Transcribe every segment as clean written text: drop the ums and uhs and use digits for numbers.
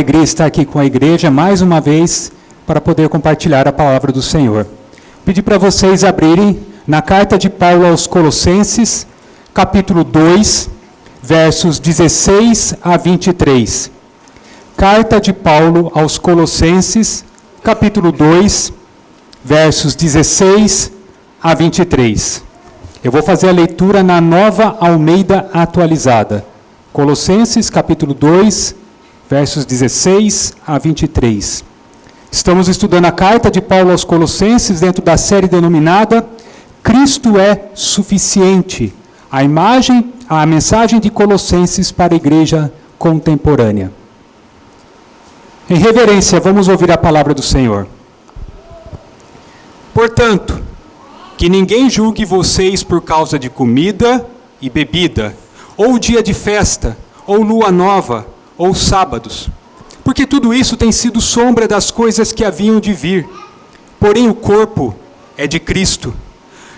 alegria estar aqui com a igreja mais uma vez para poder compartilhar a palavra do Senhor. Pedi para vocês abrirem na carta de Paulo aos Colossenses, capítulo 2, versos 16 a 23. Carta de Paulo aos Colossenses, capítulo 2, versos 16 a 23. Eu vou fazer a leitura na Nova Almeida Atualizada. Colossenses, capítulo 2, versos 16 a 23. Estamos estudando a carta de Paulo aos Colossenses dentro da série denominada Cristo é Suficiente, a mensagem de Colossenses para a igreja contemporânea. Em reverência, vamos ouvir a palavra do Senhor. Portanto, que ninguém julgue vocês por causa de comida e bebida, ou dia de festa, ou lua nova, ou sábados, porque tudo isso tem sido sombra das coisas que haviam de vir. Porém o corpo é de Cristo.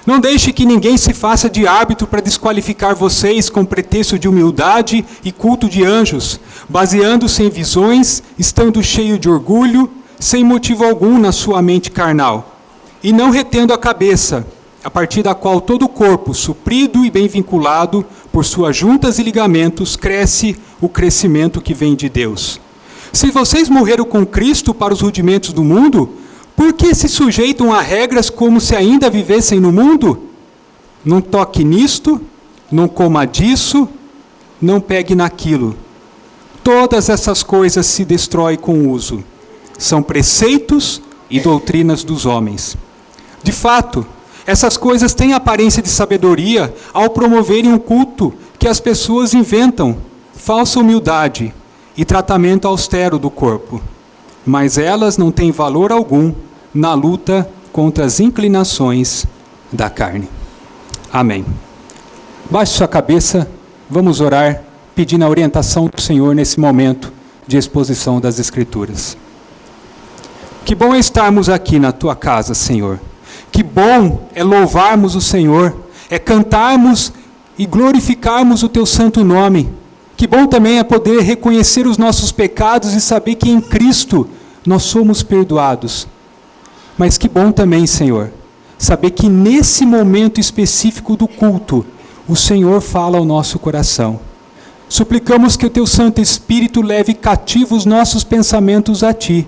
Não deixe que ninguém se faça de árbitro para desqualificar vocês com pretexto de humildade e culto de anjos, baseando-se em visões, estando cheio de orgulho, sem motivo algum na sua mente carnal, e não retendo a cabeça, a partir da qual todo o corpo, suprido e bem vinculado por suas juntas e ligamentos, cresce o crescimento que vem de Deus. Se vocês morreram com Cristo para os rudimentos do mundo, por que se sujeitam a regras como se ainda vivessem no mundo? Não toque nisto, não coma disso, não pegue naquilo. Todas essas coisas se destroem com o uso. São preceitos e doutrinas dos homens. De fato, essas coisas têm aparência de sabedoria ao promoverem um culto que as pessoas inventam, falsa humildade e tratamento austero do corpo. Mas elas não têm valor algum na luta contra as inclinações da carne. Amém. Baixe sua cabeça, vamos orar, pedindo a orientação do Senhor nesse momento de exposição das Escrituras. Que bom é estarmos aqui na tua casa, Senhor. Que bom é louvarmos o Senhor, é cantarmos e glorificarmos o teu santo nome. Que bom também é poder reconhecer os nossos pecados e saber que em Cristo nós somos perdoados. Mas que bom também, Senhor, saber que nesse momento específico do culto, o Senhor fala ao nosso coração. Suplicamos que o teu Santo Espírito leve cativos os nossos pensamentos a ti.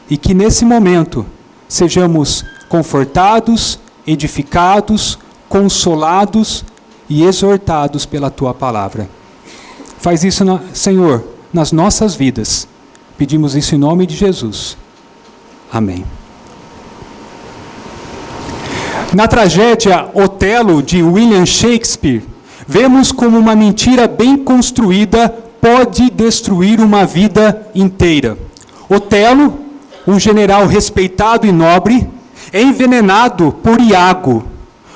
E que nesse momento sejamos confortados, edificados, consolados e exortados pela tua palavra. Faz isso, Senhor, nas nossas vidas. Pedimos isso em nome de Jesus. Amém. Na tragédia Otelo, de William Shakespeare, vemos como uma mentira bem construída pode destruir uma vida inteira. Otelo, um general respeitado e nobre, é envenenado por Iago,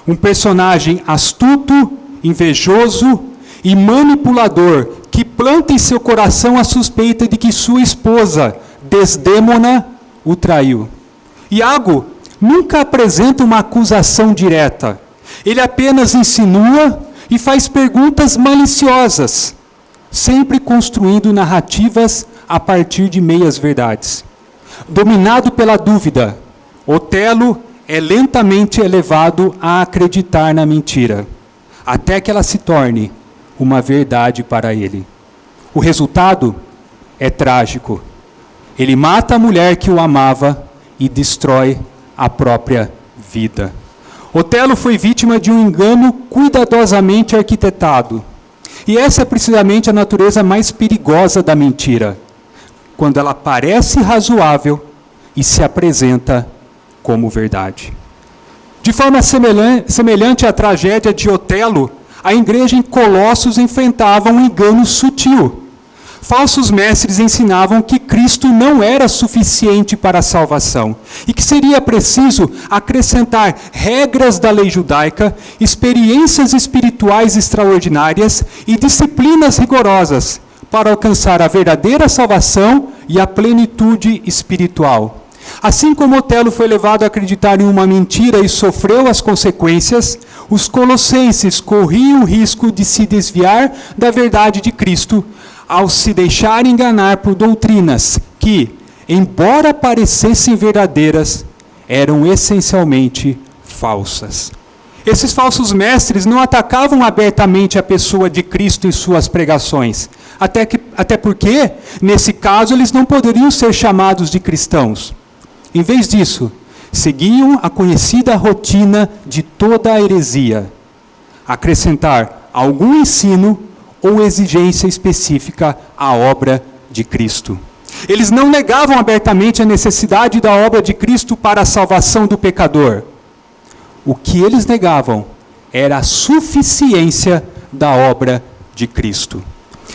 um personagem astuto, invejoso e manipulador que planta em seu coração a suspeita de que sua esposa, Desdémona, o traiu. Iago nunca apresenta uma acusação direta. Ele apenas insinua e faz perguntas maliciosas, sempre construindo narrativas a partir de meias-verdades. Dominado pela dúvida, Otelo é lentamente elevado a acreditar na mentira, até que ela se torne uma verdade para ele. O resultado é trágico. Ele mata a mulher que o amava e destrói a própria vida. Otelo foi vítima de um engano cuidadosamente arquitetado. E essa é precisamente a natureza mais perigosa da mentira, quando ela parece razoável e se apresenta como verdade. De forma semelhante à tragédia de Otelo, a igreja em Colossos enfrentava um engano sutil. Falsos mestres ensinavam que Cristo não era suficiente para a salvação e que seria preciso acrescentar regras da lei judaica, experiências espirituais extraordinárias e disciplinas rigorosas para alcançar a verdadeira salvação e a plenitude espiritual. Assim como Otelo foi levado a acreditar em uma mentira e sofreu as consequências, os colossenses corriam o risco de se desviar da verdade de Cristo ao se deixar enganar por doutrinas que, embora parecessem verdadeiras, eram essencialmente falsas. Esses falsos mestres não atacavam abertamente a pessoa de Cristo em suas pregações, até porque, nesse caso, eles não poderiam ser chamados de cristãos. Em vez disso, seguiam a conhecida rotina de toda a heresia: acrescentar algum ensino ou exigência específica à obra de Cristo. Eles não negavam abertamente a necessidade da obra de Cristo para a salvação do pecador. O que eles negavam era a suficiência da obra de Cristo.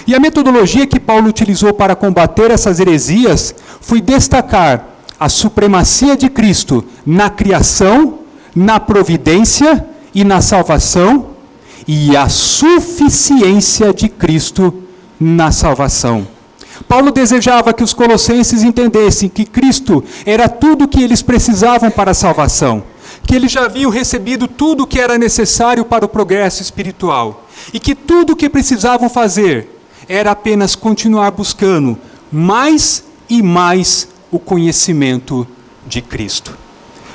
E a metodologia que Paulo utilizou para combater essas heresias foi destacar a supremacia de Cristo na criação, na providência e na salvação, e a suficiência de Cristo na salvação. Paulo desejava que os colossenses entendessem que Cristo era tudo o que eles precisavam para a salvação, que eles já haviam recebido tudo o que era necessário para o progresso espiritual, e que tudo o que precisavam fazer era apenas continuar buscando mais e mais o conhecimento de Cristo.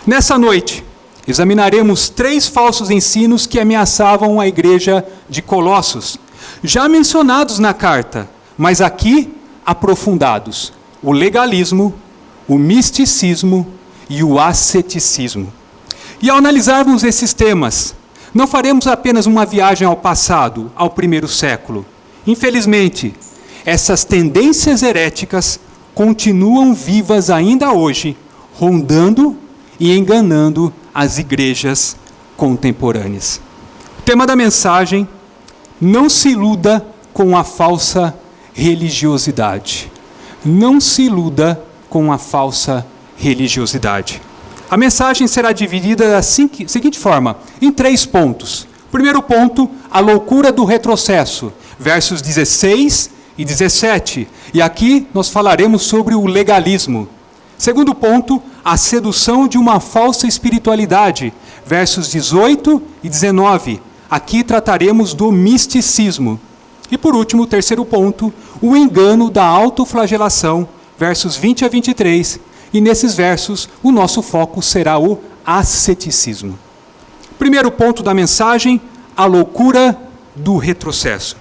Nessa noite, examinaremos 3 falsos ensinos que ameaçavam a igreja de Colossos, já mencionados na carta, mas aqui aprofundados: o legalismo, o misticismo e o asceticismo. E ao analisarmos esses temas, não faremos apenas uma viagem ao passado, ao primeiro século. Infelizmente, essas tendências heréticas continuam vivas ainda hoje, rondando e enganando as igrejas contemporâneas. O tema da mensagem: não se iluda com a falsa religiosidade. Não se iluda com a falsa religiosidade. A mensagem será dividida da seguinte forma, em 3 pontos. Primeiro ponto, a loucura do retrocesso, versos 16 e 17. E aqui nós falaremos sobre o legalismo. Segundo ponto, a sedução de uma falsa espiritualidade, versos 18 e 19. Aqui trataremos do misticismo. E por último, o terceiro ponto, o engano da autoflagelação, versos 20 a 23. E nesses versos, o nosso foco será o asceticismo. Primeiro ponto da mensagem, a loucura do retrocesso.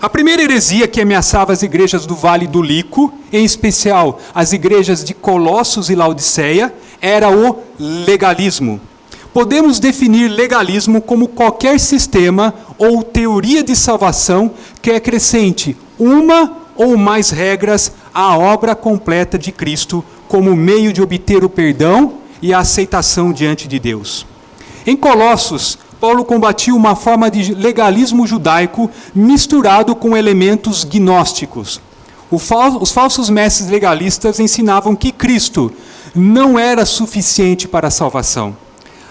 A primeira heresia que ameaçava as igrejas do Vale do Lico, em especial as igrejas de Colossos e Laodiceia, era o legalismo. Podemos definir legalismo como qualquer sistema ou teoria de salvação que acrescente uma ou mais regras à obra completa de Cristo como meio de obter o perdão e a aceitação diante de Deus. Em Colossos, Paulo combatia uma forma de legalismo judaico misturado com elementos gnósticos. Os falsos mestres legalistas ensinavam que Cristo não era suficiente para a salvação.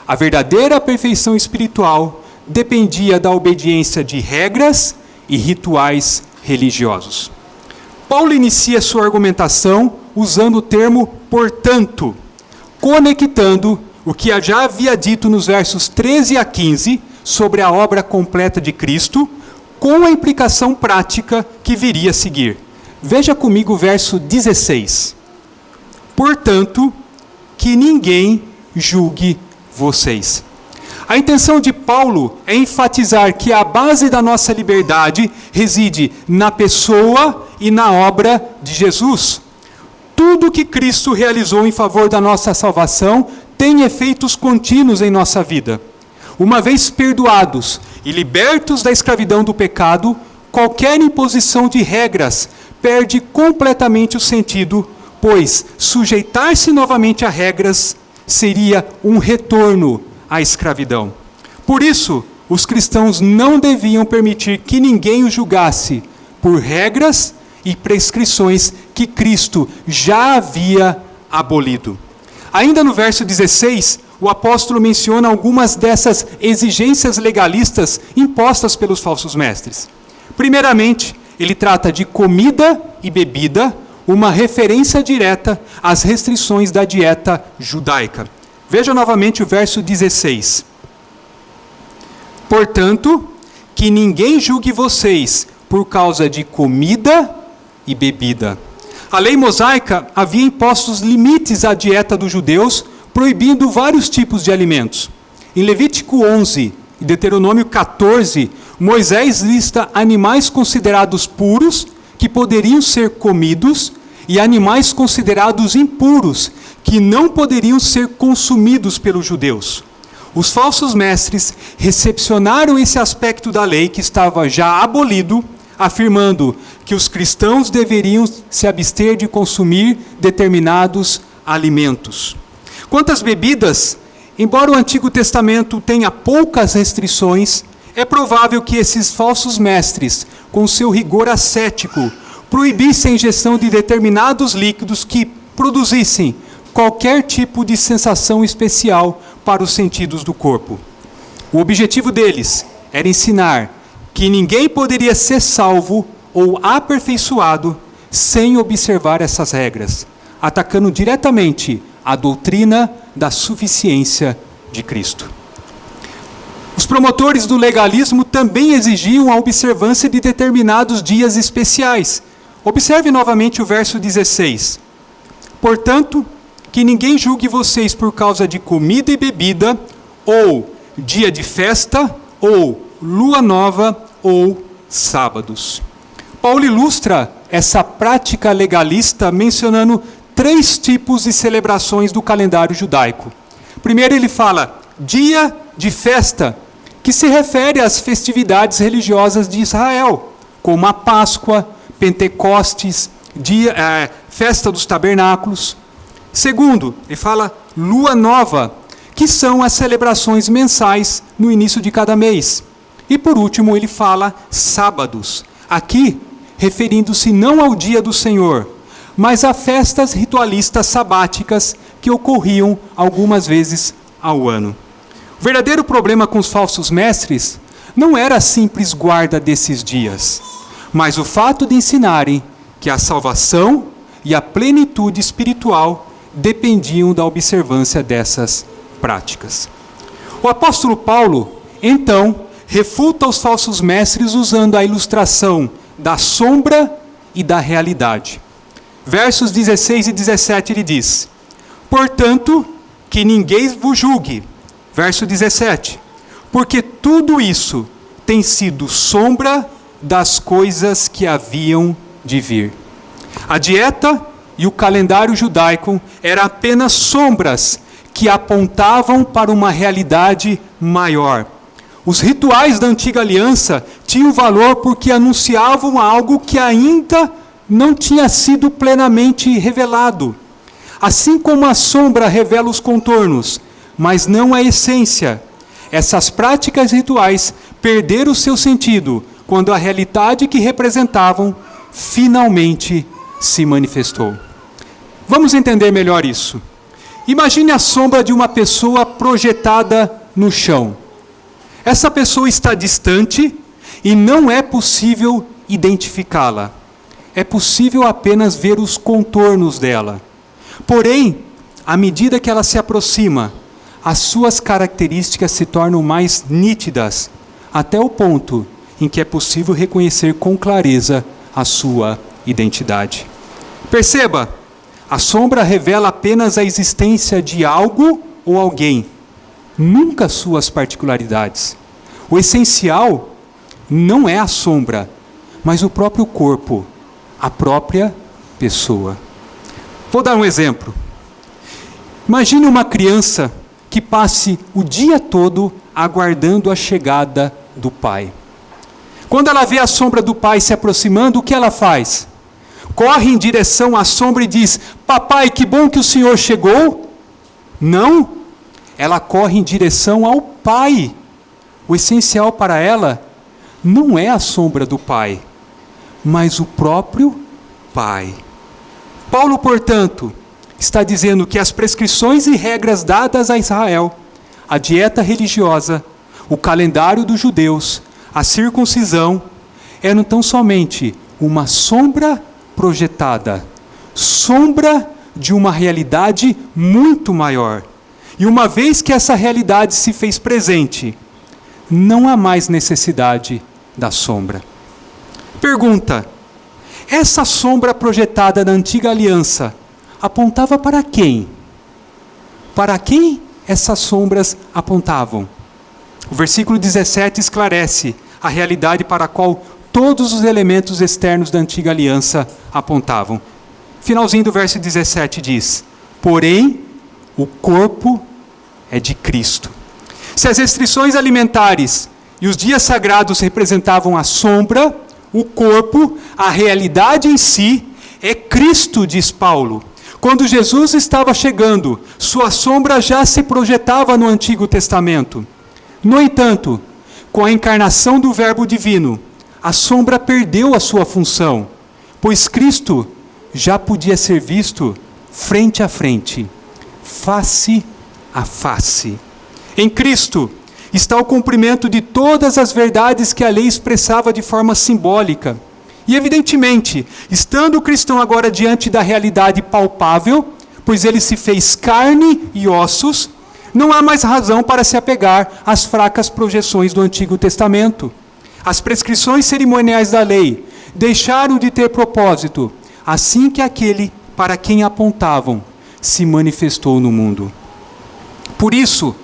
A verdadeira perfeição espiritual dependia da obediência de regras e rituais religiosos. Paulo inicia sua argumentação usando o termo portanto, conectando o que já havia dito nos versos 13 a 15 sobre a obra completa de Cristo com a implicação prática que viria a seguir. Veja comigo o verso 16. Portanto, que ninguém julgue vocês. A intenção de Paulo é enfatizar que a base da nossa liberdade reside na pessoa e na obra de Jesus. Tudo que Cristo realizou em favor da nossa salvação tem efeitos contínuos em nossa vida. Uma vez perdoados e libertos da escravidão do pecado, qualquer imposição de regras perde completamente o sentido, pois sujeitar-se novamente a regras seria um retorno à escravidão. Por isso, os cristãos não deviam permitir que ninguém os julgasse por regras e prescrições que Cristo já havia abolido. Ainda no verso 16, o apóstolo menciona algumas dessas exigências legalistas impostas pelos falsos mestres. Primeiramente, ele trata de comida e bebida, uma referência direta às restrições da dieta judaica. Veja novamente o verso 16. Portanto, que ninguém julgue vocês por causa de comida e bebida. A lei mosaica havia impostos limites à dieta dos judeus, proibindo vários tipos de alimentos. Em Levítico 11 e Deuteronômio 14, Moisés lista animais considerados puros, que poderiam ser comidos, e animais considerados impuros, que não poderiam ser consumidos pelos judeus. Os falsos mestres recepcionaram esse aspecto da lei que estava já abolido, afirmando que os cristãos deveriam se abster de consumir determinados alimentos. Quanto às bebidas, embora o Antigo Testamento tenha poucas restrições, é provável que esses falsos mestres, com seu rigor ascético, proibissem a ingestão de determinados líquidos que produzissem qualquer tipo de sensação especial para os sentidos do corpo. O objetivo deles era ensinar que ninguém poderia ser salvo ou aperfeiçoado sem observar essas regras, atacando diretamente a doutrina da suficiência de Cristo. Os promotores do legalismo também exigiam a observância de determinados dias especiais. Observe novamente o verso 16. Portanto, que ninguém julgue vocês por causa de comida e bebida, ou dia de festa, ou lua nova, ou sábados. Paulo ilustra essa prática legalista mencionando 3 tipos de celebrações do calendário judaico. Primeiro ele fala dia de festa, que se refere às festividades religiosas de Israel, como a Páscoa, Pentecostes, festa dos tabernáculos. Segundo, ele fala lua nova, que são as celebrações mensais no início de cada mês. E por último, ele fala sábados, aqui referindo-se não ao dia do Senhor, mas a festas ritualistas sabáticas que ocorriam algumas vezes ao ano. O verdadeiro problema com os falsos mestres não era a simples guarda desses dias, mas o fato de ensinarem que a salvação e a plenitude espiritual dependiam da observância dessas práticas. O apóstolo Paulo, então, refuta os falsos mestres usando a ilustração da sombra e da realidade. Versos 16 e 17 ele diz: portanto, que ninguém vos julgue. Verso 17: porque tudo isso tem sido sombra das coisas que haviam de vir. A dieta e o calendário judaico eram apenas sombras que apontavam para uma realidade maior. Os rituais da antiga aliança tinham valor porque anunciavam algo que ainda não tinha sido plenamente revelado. Assim como a sombra revela os contornos, mas não a essência, essas práticas rituais perderam o seu sentido quando a realidade que representavam finalmente se manifestou. Vamos entender melhor isso. Imagine a sombra de uma pessoa projetada no chão. Essa pessoa está distante e não é possível identificá-la. É possível apenas ver os contornos dela. Porém, à medida que ela se aproxima, as suas características se tornam mais nítidas, até o ponto em que é possível reconhecer com clareza a sua identidade. Perceba, a sombra revela apenas a existência de algo ou alguém, nunca suas particularidades. O essencial não é a sombra, mas o próprio corpo, a própria pessoa. Vou dar um exemplo. Imagine uma criança que passe o dia todo aguardando a chegada do pai. Quando ela vê a sombra do pai se aproximando, o que ela faz? Corre em direção à sombra e diz: papai, que bom que o senhor chegou? Não, ela corre em direção ao pai. O essencial para ela não é a sombra do pai, mas o próprio pai. Paulo, portanto, está dizendo que as prescrições e regras dadas a Israel, a dieta religiosa, o calendário dos judeus, a circuncisão, eram tão somente uma sombra projetada, sombra de uma realidade muito maior. E uma vez que essa realidade se fez presente, não há mais necessidade da sombra. Pergunta: essa sombra projetada na antiga aliança apontava para quem? Para quem essas sombras apontavam? O versículo 17 esclarece a realidade para a qual todos os elementos externos da antiga aliança apontavam. Finalzinho do verso 17 diz: porém, o corpo é de Cristo. Se as restrições alimentares e os dias sagrados representavam a sombra, o corpo, a realidade em si, é Cristo, diz Paulo. Quando Jesus estava chegando, sua sombra já se projetava no Antigo Testamento. No entanto, com a encarnação do Verbo Divino, a sombra perdeu a sua função, pois Cristo já podia ser visto frente a frente, face a face. Em Cristo está o cumprimento de todas as verdades que a lei expressava de forma simbólica. E, evidentemente, estando o cristão agora diante da realidade palpável, pois ele se fez carne e ossos, não há mais razão para se apegar às fracas projeções do Antigo Testamento. As prescrições cerimoniais da lei deixaram de ter propósito, assim que aquele para quem apontavam se manifestou no mundo. Por isso,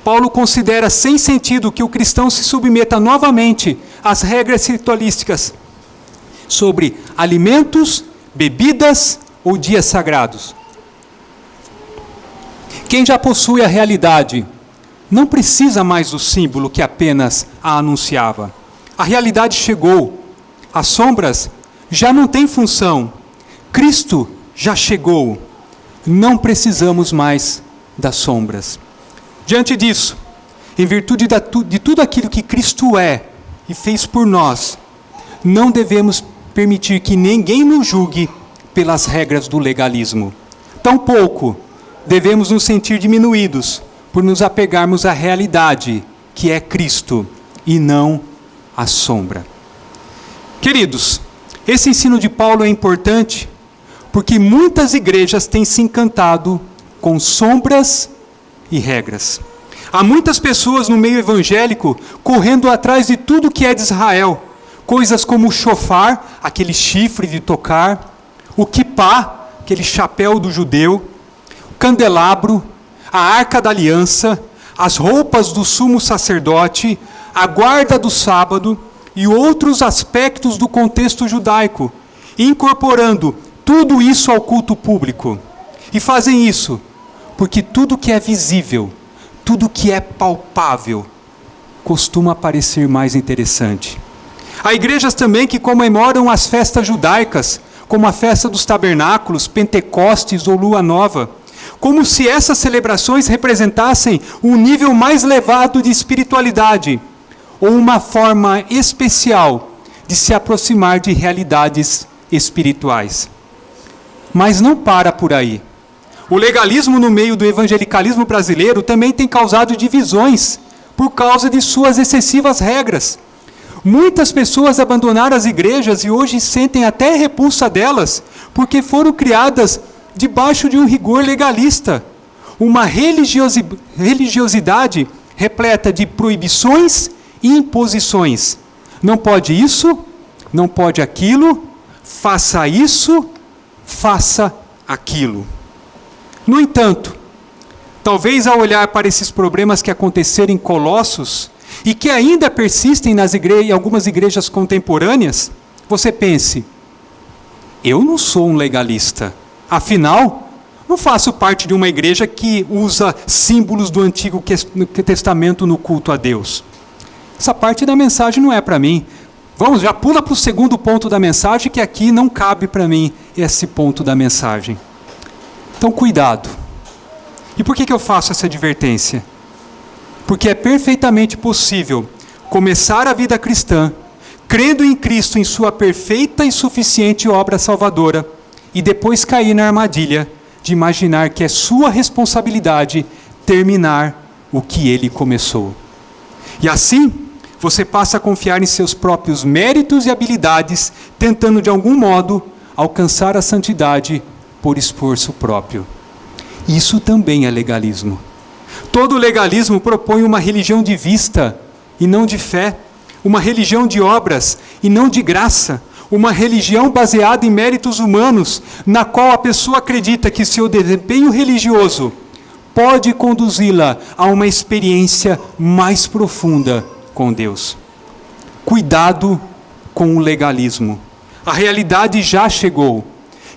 Paulo considera sem sentido que o cristão se submeta novamente às regras ritualísticas sobre alimentos, bebidas ou dias sagrados. Quem já possui a realidade não precisa mais do símbolo que apenas a anunciava. A realidade chegou. As sombras já não têm função. Cristo já chegou. Não precisamos mais das sombras. Diante disso, em virtude de tudo aquilo que Cristo é e fez por nós, não devemos permitir que ninguém nos julgue pelas regras do legalismo. Tampouco devemos nos sentir diminuídos por nos apegarmos à realidade, que é Cristo, e não à sombra. Queridos, esse ensino de Paulo é importante porque muitas igrejas têm se encantado com sombras e regras. Há muitas pessoas no meio evangélico correndo atrás de tudo que é de Israel, coisas como o shofar, aquele chifre de tocar, o kippá, aquele chapéu do judeu, o candelabro, a arca da aliança, as roupas do sumo sacerdote, a guarda do sábado e outros aspectos do contexto judaico, incorporando tudo isso ao culto público. E fazem isso porque tudo que é visível, tudo que é palpável, costuma parecer mais interessante. Há igrejas também que comemoram as festas judaicas, como a festa dos tabernáculos, Pentecostes ou Lua Nova, como se essas celebrações representassem um nível mais elevado de espiritualidade, ou uma forma especial de se aproximar de realidades espirituais. Mas não para por aí. O legalismo no meio do evangelicalismo brasileiro também tem causado divisões por causa de suas excessivas regras. Muitas pessoas abandonaram as igrejas e hoje sentem até repulsa delas, porque foram criadas debaixo de um rigor legalista, uma religiosidade repleta de proibições e imposições. Não pode isso, não pode aquilo, faça isso, faça aquilo. No entanto, talvez ao olhar para esses problemas que aconteceram em Colossos e que ainda persistem em algumas igrejas contemporâneas, você pense: eu não sou um legalista. Afinal, não faço parte de uma igreja que usa símbolos do Antigo Testamento no culto a Deus. Essa parte da mensagem não é para mim. Vamos, já pula para o segundo ponto da mensagem, que aqui não cabe para mim esse ponto da mensagem. Então, cuidado. E por que eu faço essa advertência? Porque é perfeitamente possível começar a vida cristã crendo em Cristo, em sua perfeita e suficiente obra salvadora, e depois cair na armadilha de imaginar que é sua responsabilidade terminar o que ele começou. E assim, você passa a confiar em seus próprios méritos e habilidades, tentando de algum modo alcançar a santidade por esforço próprio. Isso também é legalismo. Todo legalismo propõe uma religião de vista e não de fé, uma religião de obras e não de graça, uma religião baseada em méritos humanos, na qual a pessoa acredita que seu desempenho religioso pode conduzi-la a uma experiência mais profunda com Deus. Cuidado com o legalismo. A realidade já chegou.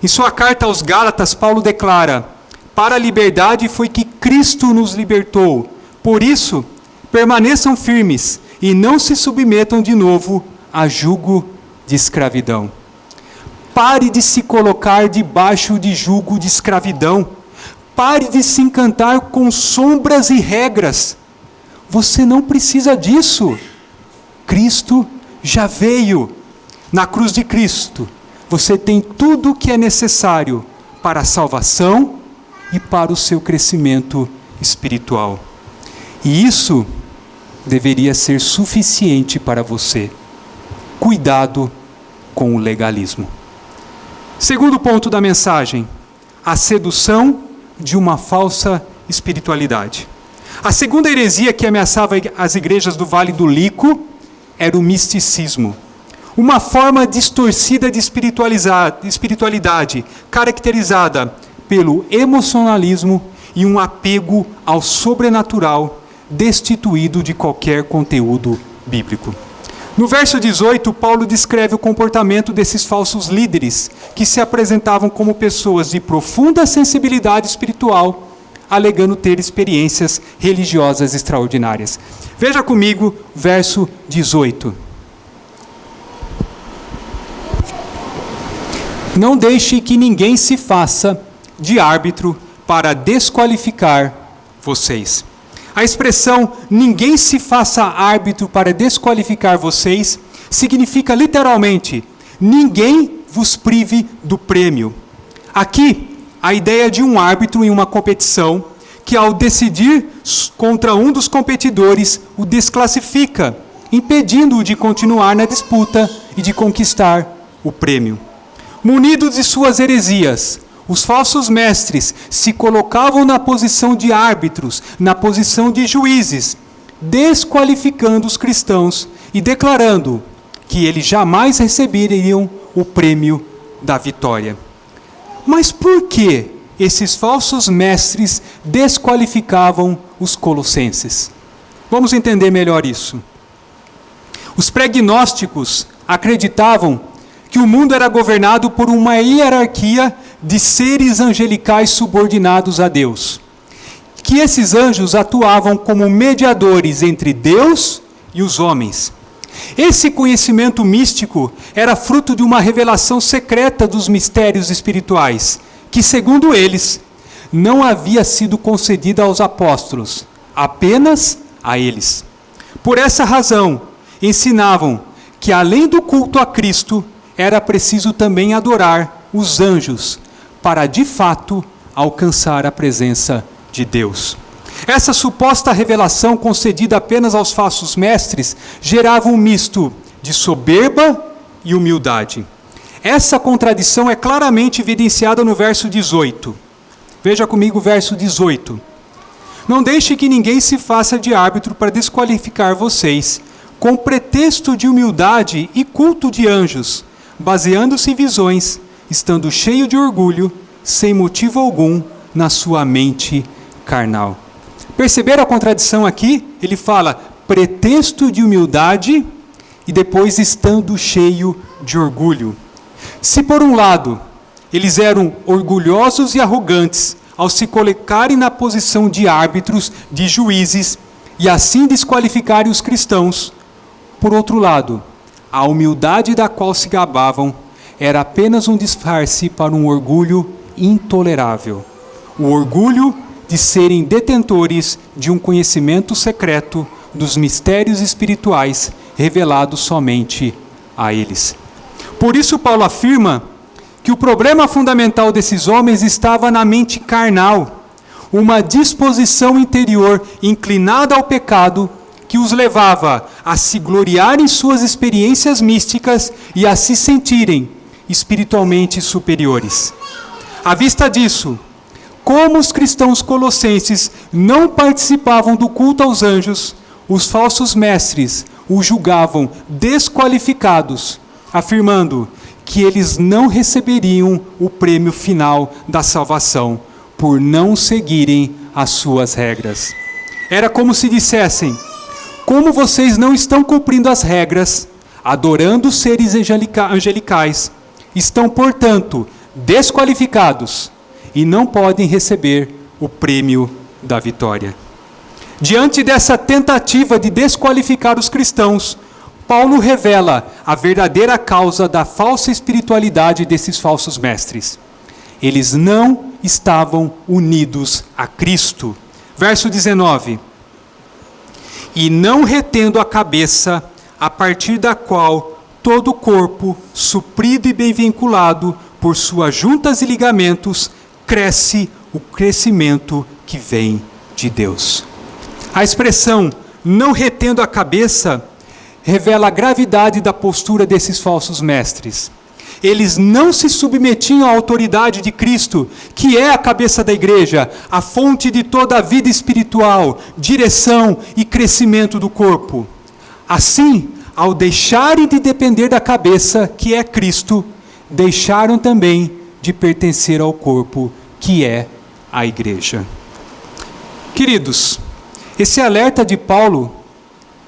Em sua carta aos Gálatas, Paulo declara: para a liberdade foi que Cristo nos libertou. Por isso, permaneçam firmes e não se submetam de novo a jugo de escravidão. Pare de se colocar debaixo de jugo de escravidão. Pare de se encantar com sombras e regras. Você não precisa disso. Cristo já veio. Na cruz de Cristo, você tem tudo o que é necessário para a salvação e para o seu crescimento espiritual. E isso deveria ser suficiente para você. Cuidado com o legalismo. Segundo ponto da mensagem: a sedução de uma falsa espiritualidade. A segunda heresia que ameaçava as igrejas do Vale do Lico era o misticismo. Uma forma distorcida de espiritualidade, caracterizada pelo emocionalismo e um apego ao sobrenatural, destituído de qualquer conteúdo bíblico. No verso 18, Paulo descreve o comportamento desses falsos líderes, que se apresentavam como pessoas de profunda sensibilidade espiritual, alegando ter experiências religiosas extraordinárias. Veja comigo, verso 18. Não deixe que ninguém se faça de árbitro para desqualificar vocês. A expressão ninguém se faça árbitro para desqualificar vocês significa literalmente ninguém vos prive do prêmio. Aqui, a ideia de um árbitro em uma competição que, ao decidir contra um dos competidores, o desclassifica, impedindo-o de continuar na disputa e de conquistar o prêmio. Munidos de suas heresias, os falsos mestres se colocavam na posição de árbitros, na posição de juízes, desqualificando os cristãos e declarando que eles jamais receberiam o prêmio da vitória. Mas por que esses falsos mestres desqualificavam os colossenses? Vamos entender melhor isso. Os pré-gnósticos acreditavam que o mundo era governado por uma hierarquia de seres angelicais subordinados a Deus. Que esses anjos atuavam como mediadores entre Deus e os homens. Esse conhecimento místico era fruto de uma revelação secreta dos mistérios espirituais, que, segundo eles, não havia sido concedida aos apóstolos, apenas a eles. Por essa razão, ensinavam que, além do culto a Cristo, era preciso também adorar os anjos, para de fato alcançar a presença de Deus. Essa suposta revelação concedida apenas aos falsos mestres gerava um misto de soberba e humildade. Essa contradição é claramente evidenciada no verso 18. Veja comigo o verso 18. Não deixe que ninguém se faça de árbitro para desqualificar vocês, com pretexto de humildade e culto de anjos, baseando-se em visões, estando cheio de orgulho, sem motivo algum, na sua mente carnal. Perceberam a contradição aqui? Ele fala pretexto de humildade e depois estando cheio de orgulho. Se por um lado, eles eram orgulhosos e arrogantes ao se colocarem na posição de árbitros, de juízes, e assim desqualificarem os cristãos, por outro lado, a humildade da qual se gabavam era apenas um disfarce para um orgulho intolerável. O orgulho de serem detentores de um conhecimento secreto dos mistérios espirituais revelados somente a eles. Por isso Paulo afirma que o problema fundamental desses homens estava na mente carnal, uma disposição interior inclinada ao pecado que os levava a se gloriar em suas experiências místicas e a se sentirem espiritualmente superiores. À vista disso, como os cristãos colossenses não participavam do culto aos anjos, os falsos mestres os julgavam desqualificados, afirmando que eles não receberiam o prêmio final da salvação por não seguirem as suas regras. Era como se dissessem: como vocês não estão cumprindo as regras, adorando seres angelicais, estão, portanto, desqualificados e não podem receber o prêmio da vitória. Diante dessa tentativa de desqualificar os cristãos, Paulo revela a verdadeira causa da falsa espiritualidade desses falsos mestres. Eles não estavam unidos a Cristo. Verso 19. E não retendo a cabeça, a partir da qual todo o corpo, suprido e bem vinculado por suas juntas e ligamentos, cresce o crescimento que vem de Deus. A expressão não retendo a cabeça revela a gravidade da postura desses falsos mestres. Eles não se submetiam à autoridade de Cristo, que é a cabeça da igreja, a fonte de toda a vida espiritual, direção e crescimento do corpo. Assim, ao deixarem de depender da cabeça, que é Cristo, deixaram também de pertencer ao corpo, que é a igreja. Queridos, esse alerta de Paulo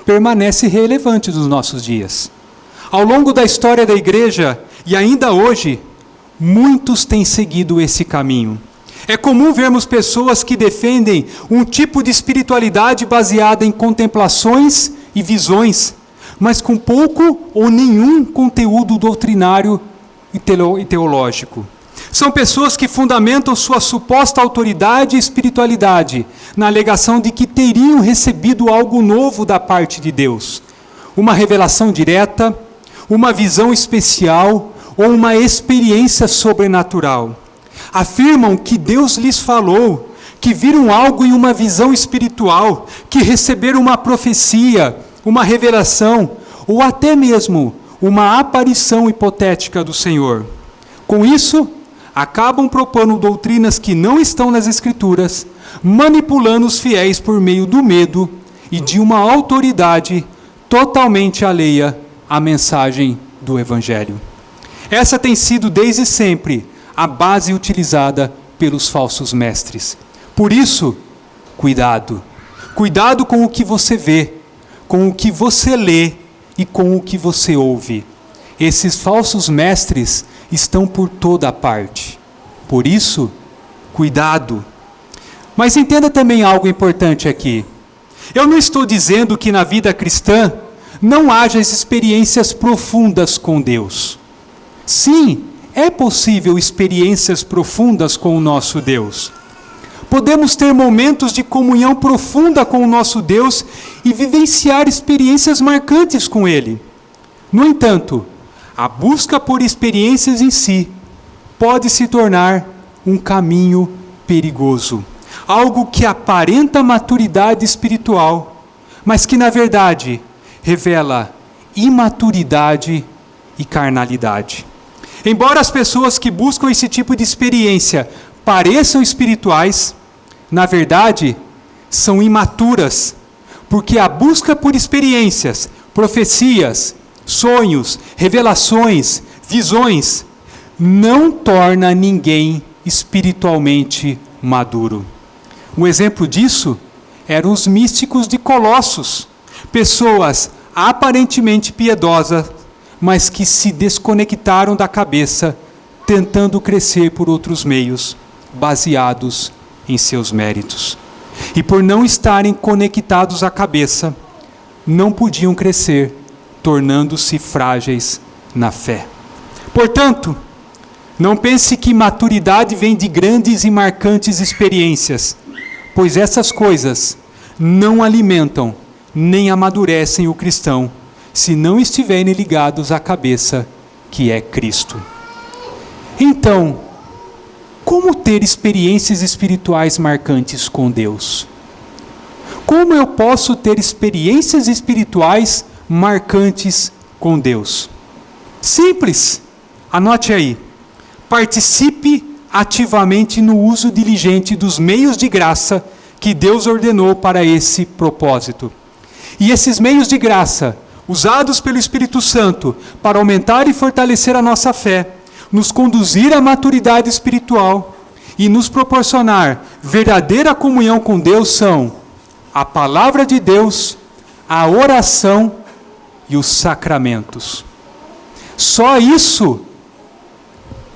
permanece relevante nos nossos dias. Ao longo da história da igreja, e ainda hoje, muitos têm seguido esse caminho. É comum vermos pessoas que defendem um tipo de espiritualidade baseada em contemplações e visões, mas com pouco ou nenhum conteúdo doutrinário e teológico. São pessoas que fundamentam sua suposta autoridade e espiritualidade na alegação de que teriam recebido algo novo da parte de Deus, uma revelação direta, uma visão especial ou uma experiência sobrenatural. Afirmam que Deus lhes falou, que viram algo em uma visão espiritual, que receberam uma profecia, uma revelação ou até mesmo uma aparição hipotética do Senhor. Com isso, acabam propondo doutrinas que não estão nas Escrituras, manipulando os fiéis por meio do medo e de uma autoridade totalmente alheia à mensagem do Evangelho. Essa tem sido desde sempre a base utilizada pelos falsos mestres. Por isso, cuidado. Cuidado com o que você vê, com o que você lê e com o que você ouve. Esses falsos mestres estão por toda parte. Por isso, cuidado. Mas entenda também algo importante aqui. Eu não estou dizendo que na vida cristã não haja experiências profundas com Deus. Sim, é possível experiências profundas com o nosso Deus. Podemos ter momentos de comunhão profunda com o nosso Deus e vivenciar experiências marcantes com Ele. No entanto, a busca por experiências em si pode se tornar um caminho perigoso. Algo que aparenta maturidade espiritual, mas que na verdade revela imaturidade e carnalidade. Embora as pessoas que buscam esse tipo de experiência pareçam espirituais, na verdade são imaturas, porque a busca por experiências, profecias, sonhos, revelações, visões, não torna ninguém espiritualmente maduro. Um exemplo disso eram os místicos de Colossos, pessoas aparentemente piedosas, mas que se desconectaram da cabeça, tentando crescer por outros meios, baseados em seus méritos. E por não estarem conectados à cabeça, não podiam crescer, tornando-se frágeis na fé. Portanto, não pense que maturidade vem de grandes e marcantes experiências, pois essas coisas não alimentam nem amadurecem o cristão, se não estiverem ligados à cabeça, que é Cristo. Então, como ter experiências espirituais marcantes com Deus? Como eu posso ter experiências espirituais marcantes com Deus? Simples. Anote aí. Participe ativamente no uso diligente dos meios de graça que Deus ordenou para esse propósito. E esses meios de graça, usados pelo Espírito Santo para aumentar e fortalecer a nossa fé, nos conduzir à maturidade espiritual e nos proporcionar verdadeira comunhão com Deus são a palavra de Deus, a oração e os sacramentos. Só isso,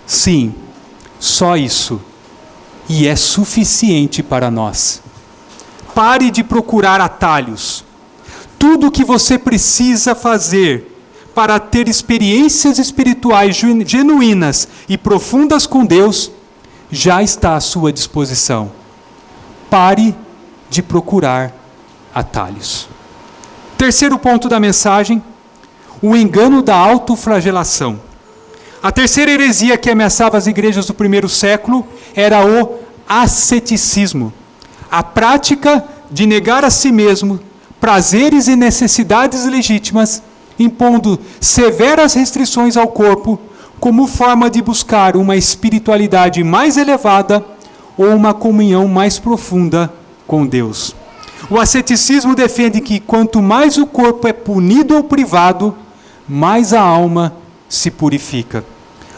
sim, só isso, e é suficiente para nós. Pare de procurar atalhos. Tudo o que você precisa fazer para ter experiências espirituais genuínas e profundas com Deus já está à sua disposição. Pare de procurar atalhos. Terceiro ponto da mensagem, o engano da autoflagelação. A terceira heresia que ameaçava as igrejas do primeiro século era o asceticismo, a prática de negar a si mesmo prazeres e necessidades legítimas, impondo severas restrições ao corpo, como forma de buscar uma espiritualidade mais elevada ou uma comunhão mais profunda com Deus. O asceticismo defende que quanto mais o corpo é punido ou privado, mais a alma se purifica.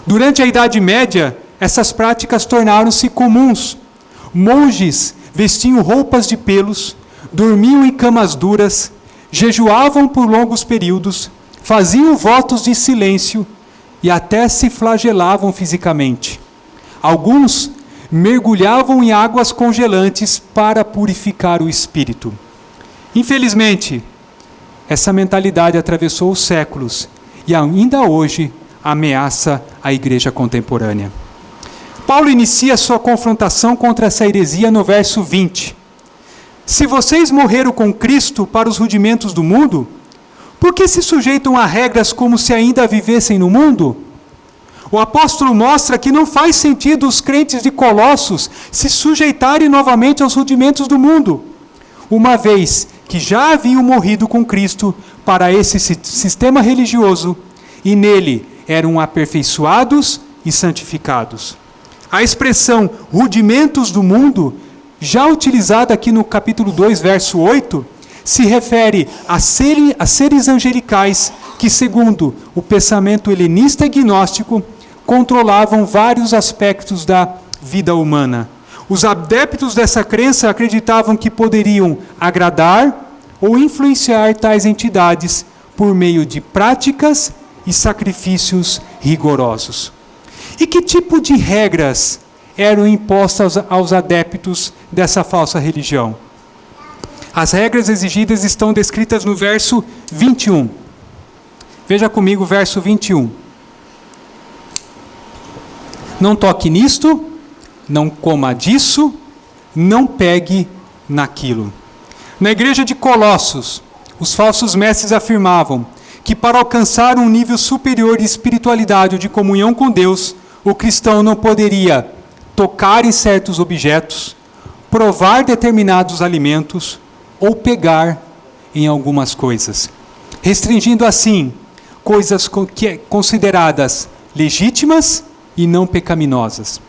Durante a Idade Média, essas práticas tornaram-se comuns. Monges vestiam roupas de pelos, dormiam em camas duras, jejuavam por longos períodos, faziam votos de silêncio e até se flagelavam fisicamente. Alguns mergulhavam em águas congelantes para purificar o espírito. Infelizmente, essa mentalidade atravessou os séculos e ainda hoje ameaça a igreja contemporânea. Paulo inicia sua confrontação contra essa heresia no verso 20. Se vocês morreram com Cristo para os rudimentos do mundo, por que se sujeitam a regras como se ainda vivessem no mundo? O apóstolo mostra que não faz sentido os crentes de Colossos se sujeitarem novamente aos rudimentos do mundo, uma vez que já haviam morrido com Cristo para esse sistema religioso e nele eram aperfeiçoados e santificados. A expressão rudimentos do mundo, já utilizada aqui no capítulo 2, verso 8, se refere a seres angelicais que, segundo o pensamento helenista e gnóstico, controlavam vários aspectos da vida humana. Os adeptos dessa crença acreditavam que poderiam agradar ou influenciar tais entidades por meio de práticas e sacrifícios rigorosos. E que tipo de regras eram impostas aos adeptos dessa falsa religião? As regras exigidas estão descritas no verso 21. Veja comigo o verso 21. Não toque nisto, não coma disso, não pegue naquilo. Na igreja de Colossos, os falsos mestres afirmavam que para alcançar um nível superior de espiritualidade ou de comunhão com Deus, o cristão não poderia tocar em certos objetos, provar determinados alimentos ou pegar em algumas coisas, restringindo assim coisas consideradas legítimas e não pecaminosas.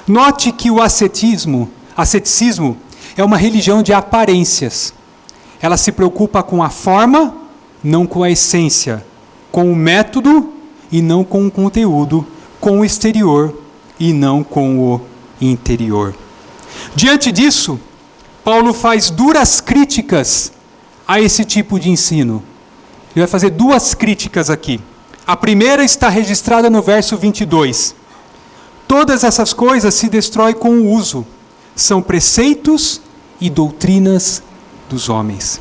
Note que o ascetismo é uma religião de aparências. Ela se preocupa com a forma, não com a essência, com o método e não com o conteúdo, com o exterior e não com o interior. Diante disso, Paulo faz duras críticas a esse tipo de ensino. Ele vai fazer duas críticas aqui. A primeira está registrada no verso 22. Todas essas coisas se destroem com o uso. São preceitos e doutrinas dos homens.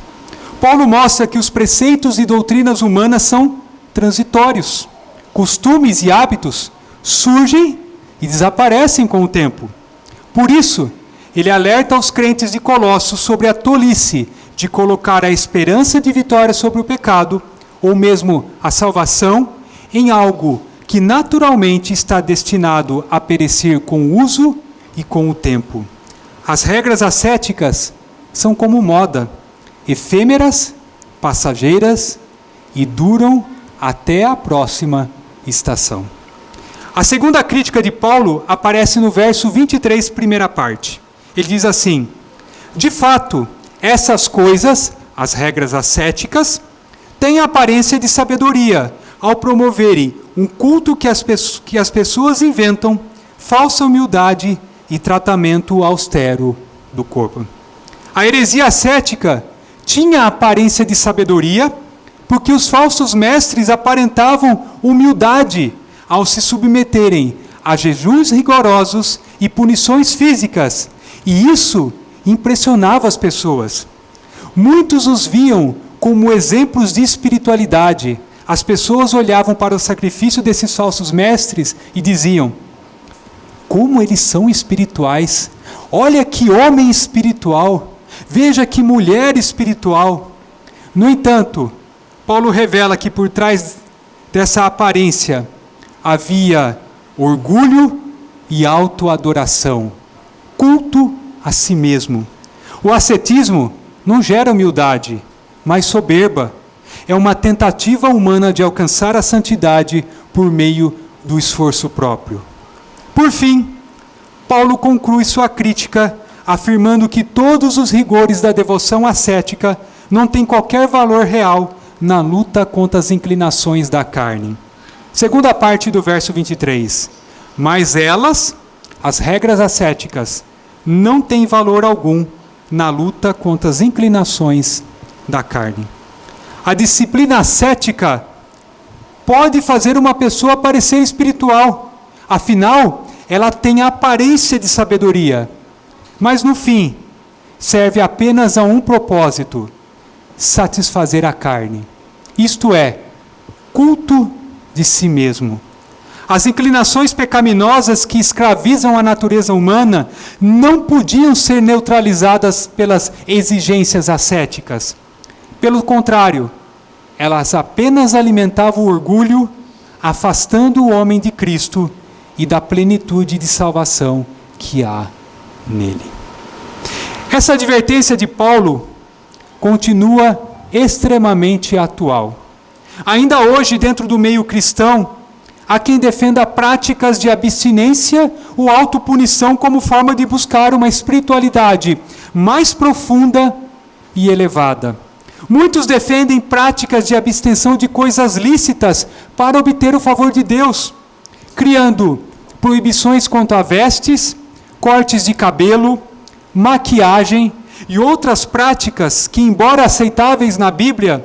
Paulo mostra que os preceitos e doutrinas humanas são transitórios. Costumes e hábitos surgem e desaparecem com o tempo. Por isso, ele alerta aos crentes de Colossos sobre a tolice de colocar a esperança de vitória sobre o pecado, ou mesmo a salvação, em algo que naturalmente está destinado a perecer com o uso e com o tempo. As regras ascéticas são como moda, efêmeras, passageiras e duram até a próxima estação. A segunda crítica de Paulo aparece no verso 23, primeira parte. Ele diz assim: de fato, essas coisas, as regras ascéticas, têm a aparência de sabedoria ao promoverem um culto que as pessoas inventam, falsa humildade e tratamento austero do corpo. A heresia ascética tinha a aparência de sabedoria, porque os falsos mestres aparentavam humildade ao se submeterem a jejuns rigorosos e punições físicas, e isso impressionava as pessoas. Muitos os viam como exemplos de espiritualidade. As pessoas olhavam para o sacrifício desses falsos mestres e diziam: como eles são espirituais! Olha que homem espiritual! Veja que mulher espiritual! No entanto, Paulo revela que por trás dessa aparência havia orgulho e autoadoração, culto a si mesmo. O ascetismo não gera humildade, mas soberba. É uma tentativa humana de alcançar a santidade por meio do esforço próprio. Por fim, Paulo conclui sua crítica afirmando que todos os rigores da devoção ascética não têm qualquer valor real na luta contra as inclinações da carne. Segunda parte do verso 23. Mas elas, as regras ascéticas, não têm valor algum na luta contra as inclinações da carne. A disciplina ascética pode fazer uma pessoa parecer espiritual. Afinal, ela tem a aparência de sabedoria. Mas no fim, serve apenas a um propósito: satisfazer a carne. Isto é, culto de si mesmo. As inclinações pecaminosas que escravizam a natureza humana não podiam ser neutralizadas pelas exigências ascéticas. Pelo contrário, elas apenas alimentavam o orgulho, afastando o homem de Cristo e da plenitude de salvação que há nele. Essa advertência de Paulo continua extremamente atual. Ainda hoje, dentro do meio cristão, há quem defenda práticas de abstinência ou autopunição como forma de buscar uma espiritualidade mais profunda e elevada. Muitos defendem práticas de abstenção de coisas lícitas para obter o favor de Deus, criando proibições quanto a vestes, cortes de cabelo, maquiagem e outras práticas que, embora aceitáveis na Bíblia,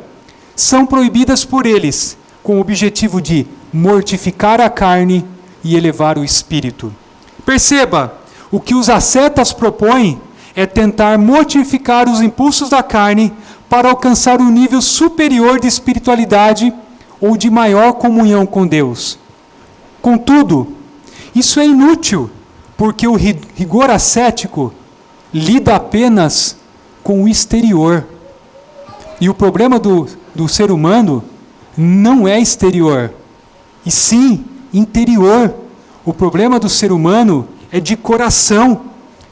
são proibidas por eles, com o objetivo de mortificar a carne e elevar o espírito. Perceba, o que os ascetas propõem é tentar mortificar os impulsos da carne para alcançar um nível superior de espiritualidade ou de maior comunhão com Deus. Contudo, isso é inútil, porque o rigor ascético lida apenas com o exterior. E o problema do ser humano não é exterior, e sim interior. O problema do ser humano é de coração.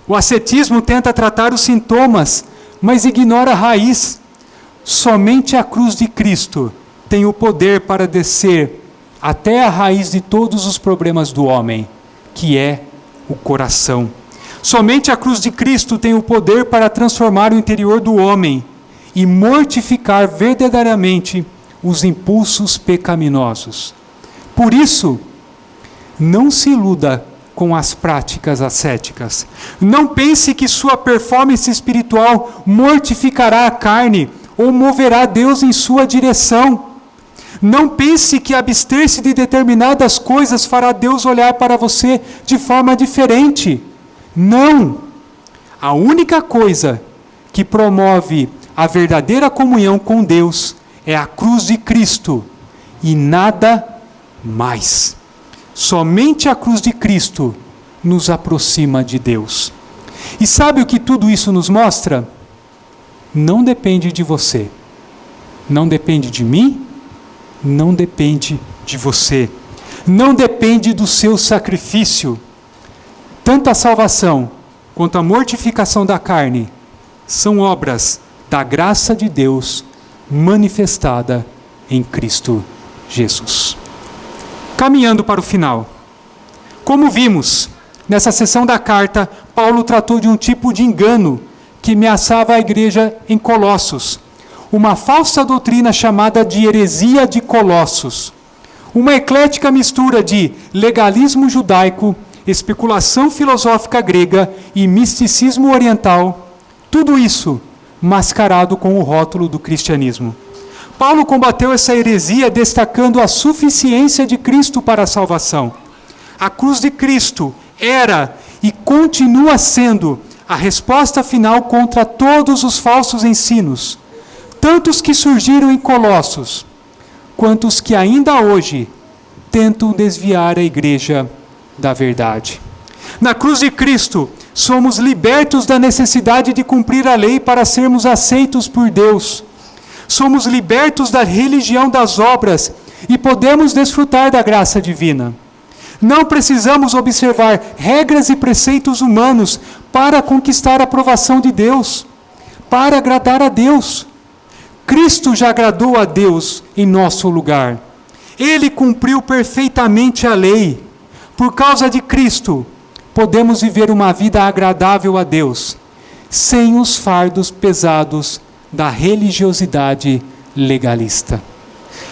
O ascetismo tenta tratar os sintomas, mas ignora a raiz. Somente a cruz de Cristo tem o poder para descer até a raiz de todos os problemas do homem, que é o coração. Somente a cruz de Cristo tem o poder para transformar o interior do homem e mortificar verdadeiramente os impulsos pecaminosos. Por isso, não se iluda com as práticas ascéticas. Não pense que sua performance espiritual mortificará a carne ou moverá Deus em sua direção. Não pense que abster-se de determinadas coisas fará Deus olhar para você de forma diferente. Não! A única coisa que promove a verdadeira comunhão com Deus é a cruz de Cristo e nada mais. Somente a cruz de Cristo nos aproxima de Deus. E sabe o que tudo isso nos mostra? Não depende de você. Não depende de mim. Não depende de você. Não depende do seu sacrifício. Tanto a salvação quanto a mortificação da carne são obras da graça de Deus manifestada em Cristo Jesus. Caminhando para o final. Como vimos, nessa seção da carta, Paulo tratou de um tipo de engano que ameaçava a igreja em Colossos. uma falsa doutrina chamada de heresia de Colossos. Uma eclética mistura de legalismo judaico, especulação filosófica grega e misticismo oriental, tudo isso mascarado com o rótulo do cristianismo. Paulo combateu essa heresia destacando a suficiência de Cristo para a salvação. A cruz de Cristo era e continua sendo a resposta final contra todos os falsos ensinos, tanto os que surgiram em Colossos, quanto os que ainda hoje tentam desviar a igreja da verdade. Na cruz de Cristo, somos libertos da necessidade de cumprir a lei para sermos aceitos por Deus. Somos libertos da religião das obras e podemos desfrutar da graça divina. Não precisamos observar regras e preceitos humanos para conquistar a aprovação de Deus, para agradar a Deus. Cristo já agradou a Deus em nosso lugar. Ele cumpriu perfeitamente a lei. Por causa de Cristo, podemos viver uma vida agradável a Deus, sem os fardos pesados da religiosidade legalista.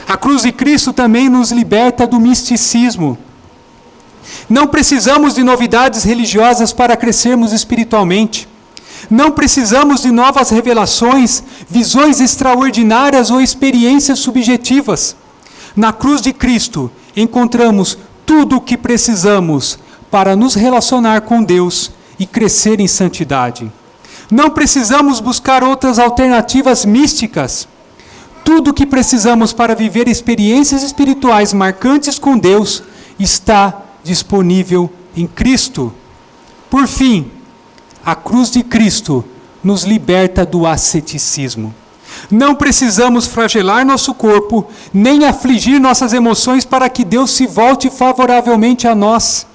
A cruz de Cristo também nos liberta do misticismo. Não precisamos de novidades religiosas para crescermos espiritualmente. Não precisamos de novas revelações, visões extraordinárias ou experiências subjetivas. Na cruz de Cristo, encontramos tudo o que precisamos para nos relacionar com Deus e crescer em santidade. Não precisamos buscar outras alternativas místicas. Tudo o que precisamos para viver experiências espirituais marcantes com Deus está disponível em Cristo. Por fim, a cruz de Cristo nos liberta do asceticismo. Não precisamos flagelar nosso corpo, nem afligir nossas emoções para que Deus se volte favoravelmente a nós.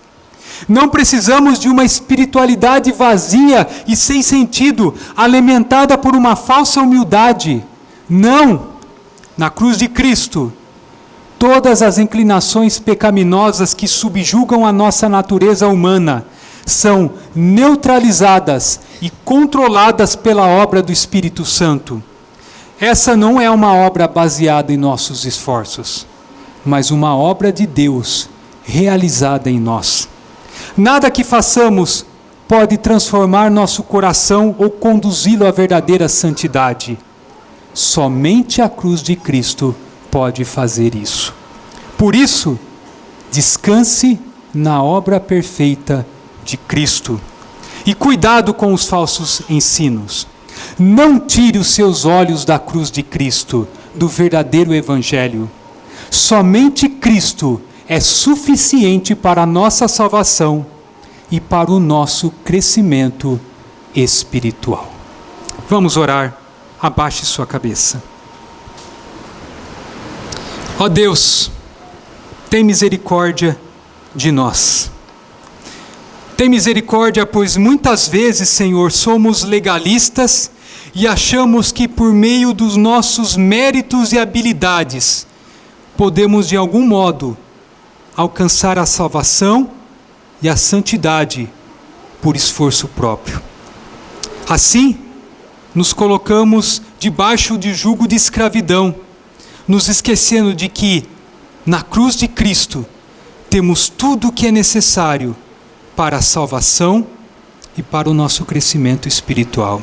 Não precisamos de uma espiritualidade vazia e sem sentido, alimentada por uma falsa humildade. Não! Na cruz de Cristo, todas as inclinações pecaminosas que subjugam a nossa natureza humana são neutralizadas e controladas pela obra do Espírito Santo. Essa não é uma obra baseada em nossos esforços, mas uma obra de Deus realizada em nós. Nada que façamos pode transformar nosso coração ou conduzi-lo à verdadeira santidade. Somente a cruz de Cristo pode fazer isso. Por isso, descanse na obra perfeita de Cristo. E cuidado com os falsos ensinos. Não tire os seus olhos da cruz de Cristo, do verdadeiro Evangelho. Somente Cristo é suficiente para a nossa salvação e para o nosso crescimento espiritual. Vamos orar. Abaixe sua cabeça. Ó Deus, tem misericórdia de nós. Tem misericórdia, pois muitas vezes, Senhor, somos legalistas e achamos que por meio dos nossos méritos e habilidades podemos de algum modo alcançar a salvação e a santidade por esforço próprio. Assim, nos colocamos debaixo de jugo de escravidão, nos esquecendo de que na cruz de Cristo temos tudo o que é necessário para a salvação e para o nosso crescimento espiritual.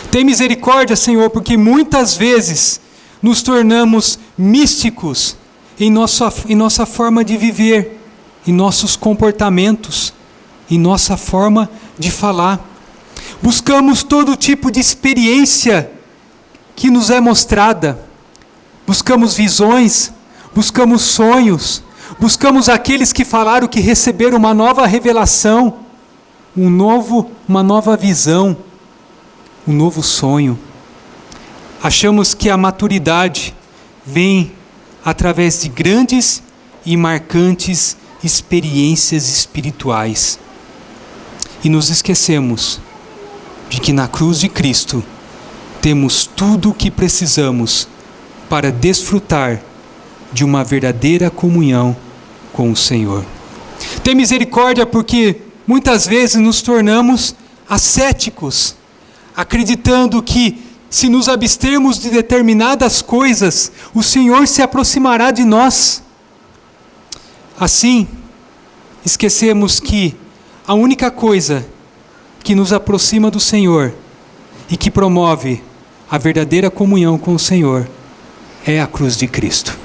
Tem misericórdia, Senhor, porque muitas vezes nos tornamos místicos em nossa forma de viver, em nossos comportamentos, em nossa forma de falar. Buscamos todo tipo de experiência que nos é mostrada. Buscamos visões, buscamos sonhos, buscamos aqueles que falaram que receberam uma nova revelação, uma nova visão, um novo sonho. Achamos que a maturidade vem através de grandes e marcantes experiências espirituais. E nos esquecemos de que na cruz de Cristo temos tudo o que precisamos para desfrutar de uma verdadeira comunhão com o Senhor. Tem misericórdia porque muitas vezes nos tornamos ascéticos, acreditando que se nos abstermos de determinadas coisas, o Senhor se aproximará de nós. Assim, esquecemos que a única coisa que nos aproxima do Senhor e que promove a verdadeira comunhão com o Senhor é a cruz de Cristo.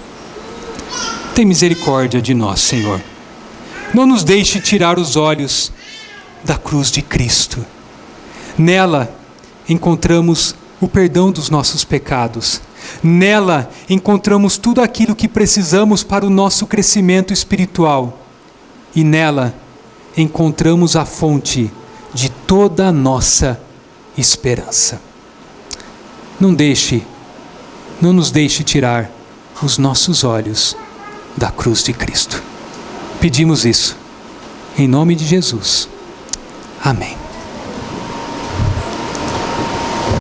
Tem misericórdia de nós, Senhor. Não nos deixe tirar os olhos da cruz de Cristo. Nela encontramos o perdão dos nossos pecados. Nela encontramos tudo aquilo que precisamos para o nosso crescimento espiritual. E nela encontramos a fonte de toda a nossa esperança. Não nos deixe tirar os nossos olhos da cruz de Cristo. Pedimos isso em nome de Jesus. Amém.